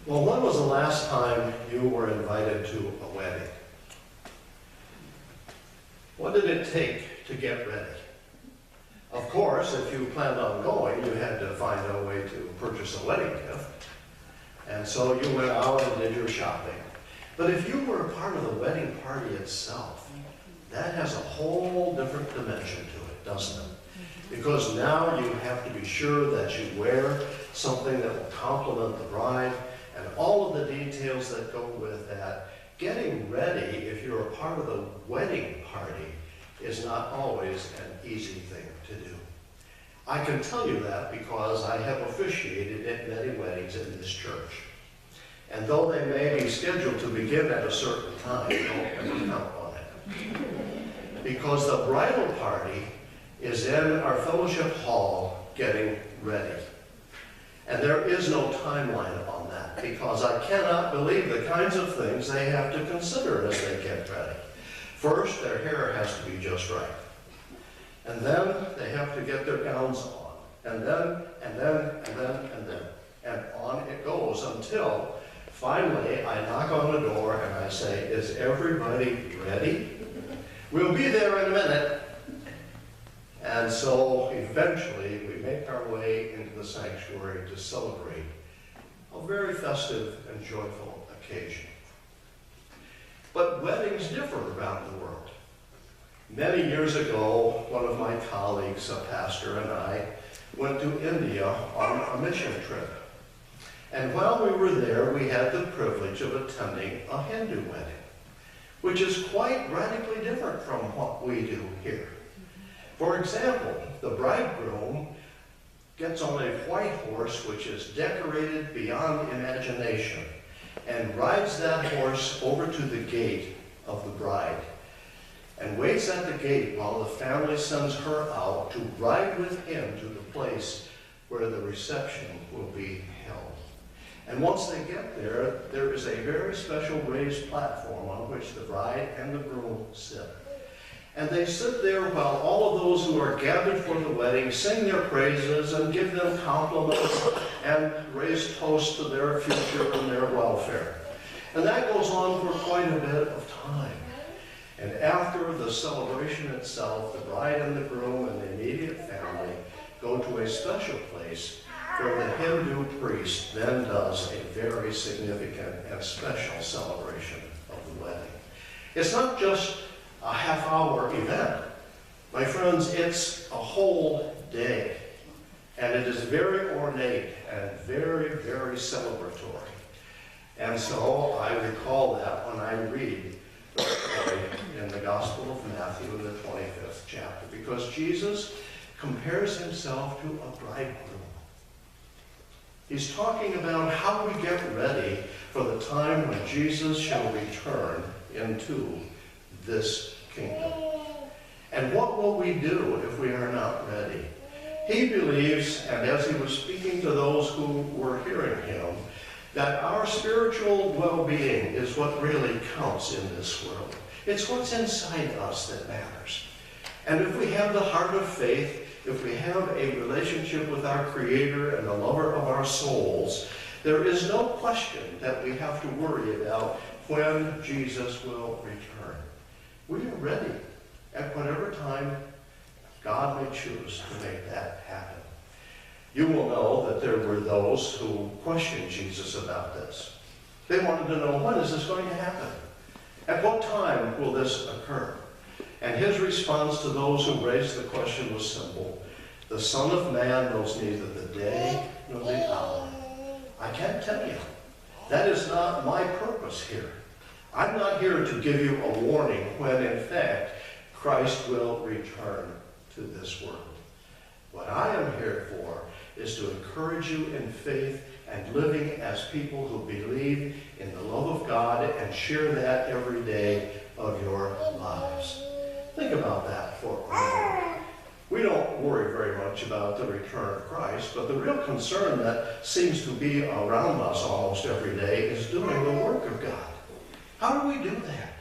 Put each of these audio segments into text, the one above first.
Well, when was the last time you were invited to a wedding? What did it take to get ready? Of course, if you planned on going, you had to find a way to purchase a wedding gift. And so you went out and did your shopping. But if you were a part of the wedding party itself, that has a whole different dimension to it, doesn't it? Because now you have to be sure that you wear something that will complement the bride and all of the details that go with that. Getting ready, if you're a part of the wedding party, is not always an easy thing to do. I can tell you that because I have officiated at many weddings in this church. And though they may be scheduled to begin at a certain time, don't ever count on it. Because the bridal party is in our fellowship hall getting ready. And there is no timeline on that because I cannot believe the kinds of things they have to consider as they get ready. First, their hair has to be just right. And then they have to get their gowns on. And then. And on it goes until finally I knock on the door and I say, "Is everybody ready? We'll be there in a minute." And so eventually we make our way into the sanctuary to celebrate a very festive and joyful occasion. But weddings differ around the world. Many years ago, one of my colleagues, a pastor, and I went to India on a mission trip. And while we were there, we had the privilege of attending a Hindu wedding, which is quite radically different from what we do here. For example, the bridegroom gets on a white horse which is decorated beyond imagination and rides that horse over to the gate of the bride and waits at the gate while the family sends her out to ride with him to the place where the reception will be held. And once they get there, there is a very special raised platform on which the bride and the groom sit. And they sit there while all of those who are gathered for the wedding sing their praises and give them compliments and raise toasts to their future and their welfare. And that goes on for quite a bit of time. And after the celebration itself, the bride and the groom and the immediate family go to a special place where the Hindu priest then does a very significant and special celebration of the wedding. It's not just a half-hour event. My friends, it's a whole day. And it is very ornate and very, very celebratory. And so I recall that when I read the story in the Gospel of Matthew in the 25th chapter, because Jesus compares himself to a bridegroom. He's talking about how we get ready for the time when Jesus shall return into this kingdom. And what will we do if we are not ready? He believes, and as he was speaking to those who were hearing him, that our spiritual well-being is what really counts in this world. It's what's inside us that matters. And if we have the heart of faith, if we have a relationship with our Creator and the lover of our souls, there is no question that we have to worry about when Jesus will return. We are ready at whatever time God may choose to make that happen. You will know that there were those who questioned Jesus about this. They wanted to know, when is this going to happen? At what time will this occur? And his response to those who raised the question was simple. The Son of Man knows neither the day nor the hour. I can't tell you. That is not my purpose here. I'm not here to give you a warning when, in fact, Christ will return to this world. What I am here for is to encourage you in faith and living as people who believe in the love of God and share that every day of your lives. Think about that for a moment. We don't worry very much about the return of Christ, but the real concern that seems to be around us almost every day is doing the work of God. How do we do that?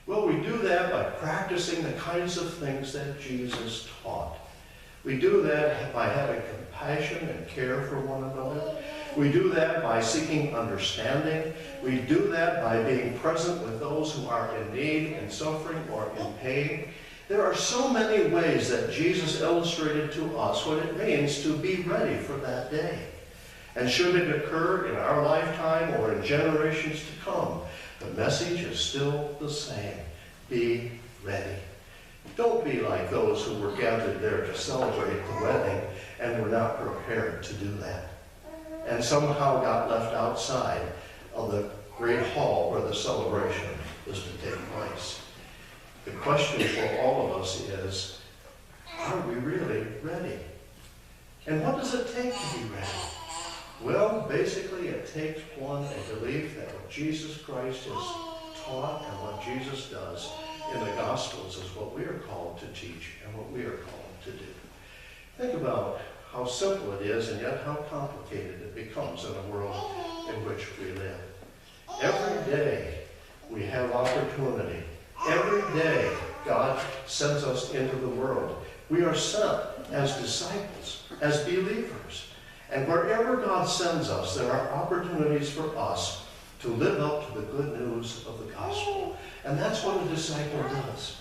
Well, we do that by practicing the kinds of things that Jesus taught. We do that by having compassion and care for one another. We do that by seeking understanding. We do that by being present with those who are in need, in suffering, or in pain. There are so many ways that Jesus illustrated to us what it means to be ready for that day. And should it occur in our lifetime or in generations to come, the message is still the same. Be ready. Don't be like those who were gathered there to celebrate the wedding and were not prepared to do that, and somehow got left outside of the great hall where the celebration was to take place. The question for all of us is, are we really ready? And what does it take to be ready? Well, basically it takes one, a belief that what Jesus Christ has taught and what Jesus does in the Gospels is what we are called to teach and what we are called to do. Think about how simple it is and yet how complicated it becomes in a world in which we live. Every day we have opportunity. Every day God sends us into the world. We are sent as disciples, as believers. And wherever God sends us, there are opportunities for us to live up to the good news of the gospel. And that's what a disciple does.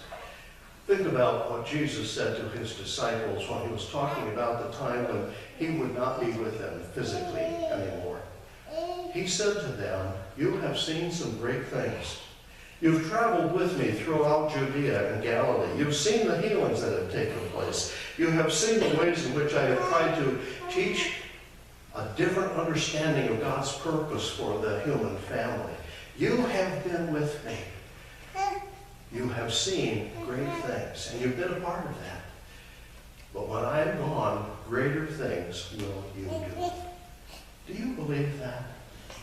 Think about what Jesus said to his disciples when he was talking about the time when he would not be with them physically anymore. He said to them, "You have seen some great things. You've traveled with me throughout Judea and Galilee. You've seen the healings that have taken place. You have seen the ways in which I have tried to teach a different understanding of God's purpose for the human family. You have been with me. You have seen great things, and you've been a part of that. But when I am gone, greater things will you do." Do you believe that?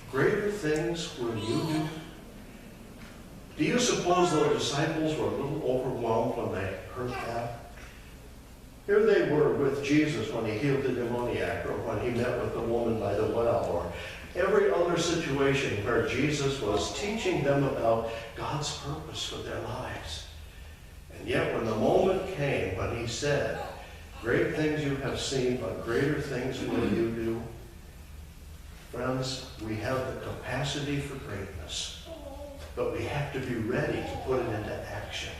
Greater things will you do? Do you suppose the disciples were a little overwhelmed when they heard that? Here they were with Jesus when he healed the demoniac, or when he met with the woman by the well, or every other situation where Jesus was teaching them about God's purpose for their lives. And yet when the moment came when he said, "Great things you have seen, but greater things will you do," friends, we have the capacity for greatness, but we have to be ready to put it into action.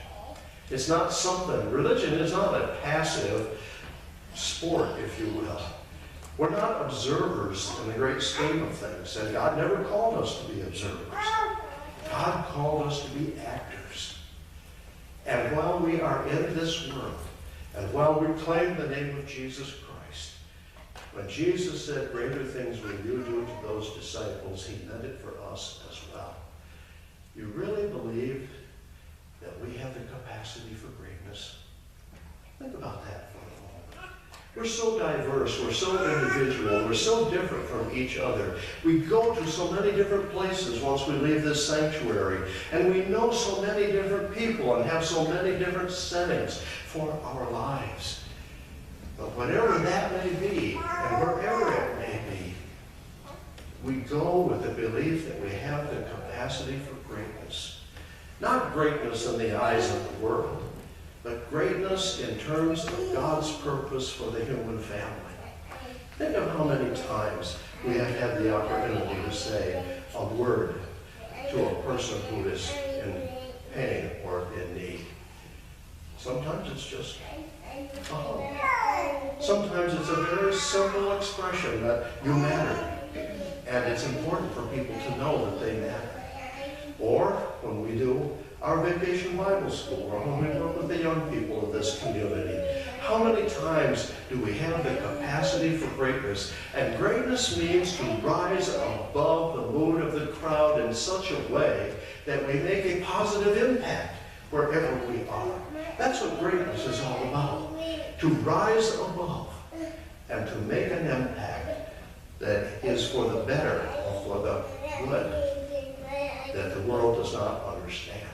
It's not something, religion is not a passive sport, if you will. We're not observers in the great scheme of things, and God never called us to be observers. God called us to be actors. And while we are in this world, and while we claim the name of Jesus Christ, when Jesus said, "Greater things will you do" to those disciples, he meant it for us as well. You really believe that we have the capacity for greatness? Think about that for a moment. We're so diverse, we're so individual, we're so different from each other. We go to so many different places once we leave this sanctuary, and we know so many different people and have so many different settings for our lives. But whatever that may be, and wherever it may be, we go with the belief that we have the capacity for greatness. Not greatness in the eyes of the world, but greatness in terms of God's purpose for the human family. Think of how many times we have had the opportunity to say a word to a person who is in pain or in need. Sometimes it's just a hug. Sometimes it's a very simple expression that you matter. And it's important for people to know that they matter. Or when we do our vacation Bible school, or when we work with the young people of this community, how many times do we have the capacity for greatness? And greatness means to rise above the mood of the crowd in such a way that we make a positive impact wherever we are. That's what greatness is all about. To rise above and to make an impact that is for the better or for the good that the world does not understand.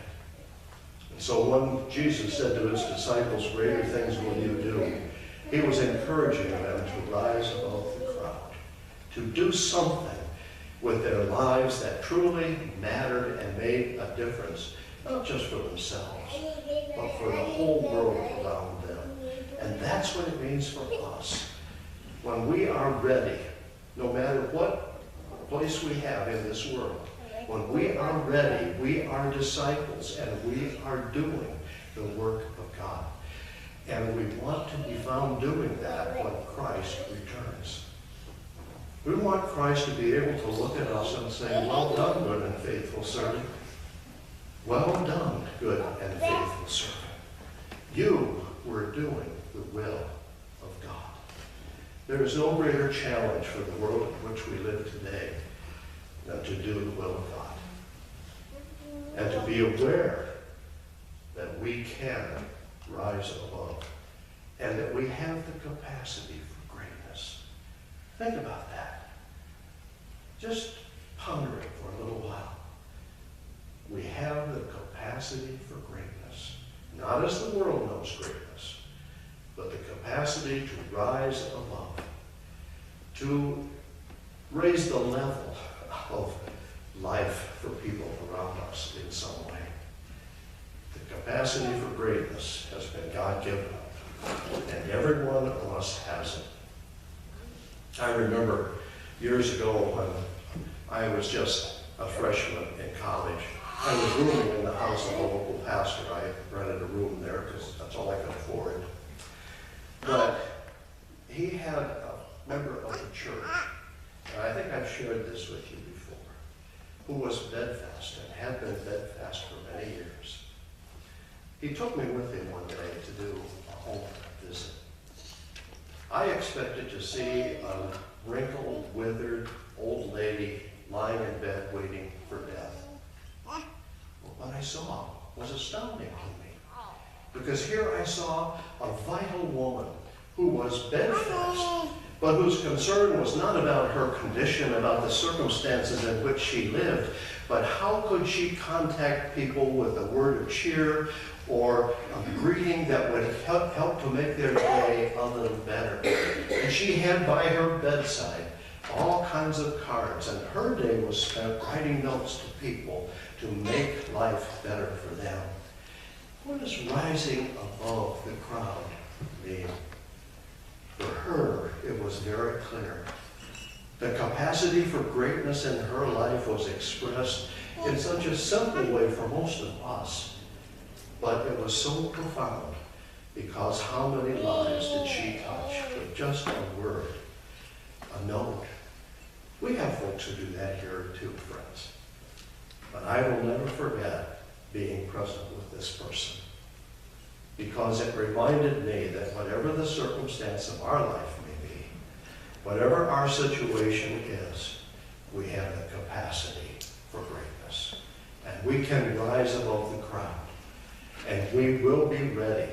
And so when Jesus said to his disciples, "Greater things will you do," he was encouraging them to rise above the crowd, to do something with their lives that truly mattered and made a difference, not just for themselves, but for the whole world around them. And that's what it means for us. When we are ready, no matter what place we have in this world, when we are ready, we are disciples, and we are doing the work of God. And we want to be found doing that when Christ returns. We want Christ to be able to look at us and say, well done, good and faithful servant. Well done, good and faithful servant. You were doing the will of God. There is no greater challenge for the world in which we live today than to do the will of God. And to be aware that we can rise above and that we have the capacity for greatness. Think about that. Just ponder it for a little while. We have the capacity for greatness. Not as the world knows greatness, but the capacity to rise above, to raise the level of life for people around us in some way. The capacity for greatness has been God-given, and every one of us has it. I remember years ago when I was just a freshman in college, I was rooming in the house of a local pastor. I rented a room there because that's all I could afford. But he had a member of the church, and I think I've shared this with you before, who was bedfast and had been bedfast for many years. He took me with him one day to do a home visit. I expected to see a wrinkled, withered old lady lying in bed waiting for death. What I saw was astounding to me, because here I saw a vital woman who was bedfast, but whose concern was not about her condition, about the circumstances in which she lived, but how could she contact people with a word of cheer or a greeting that would help to make their day a little better. And she had by her bedside all kinds of cards, and her day was spent writing notes to people to make life better for them. What does rising above the crowd mean? For her, it was very clear. The capacity for greatness in her life was expressed in such a simple way for most of us, but it was so profound because how many lives did she touch with just a word, a note? We have folks who do that here too, friends. But I will never forget being present with this person, because it reminded me that whatever the circumstance of our life may be, whatever our situation is, we have the capacity for greatness. And we can rise above the crowd. And we will be ready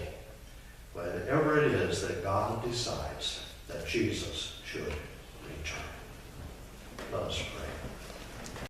whenever it is that God decides that Jesus should return. Let us pray.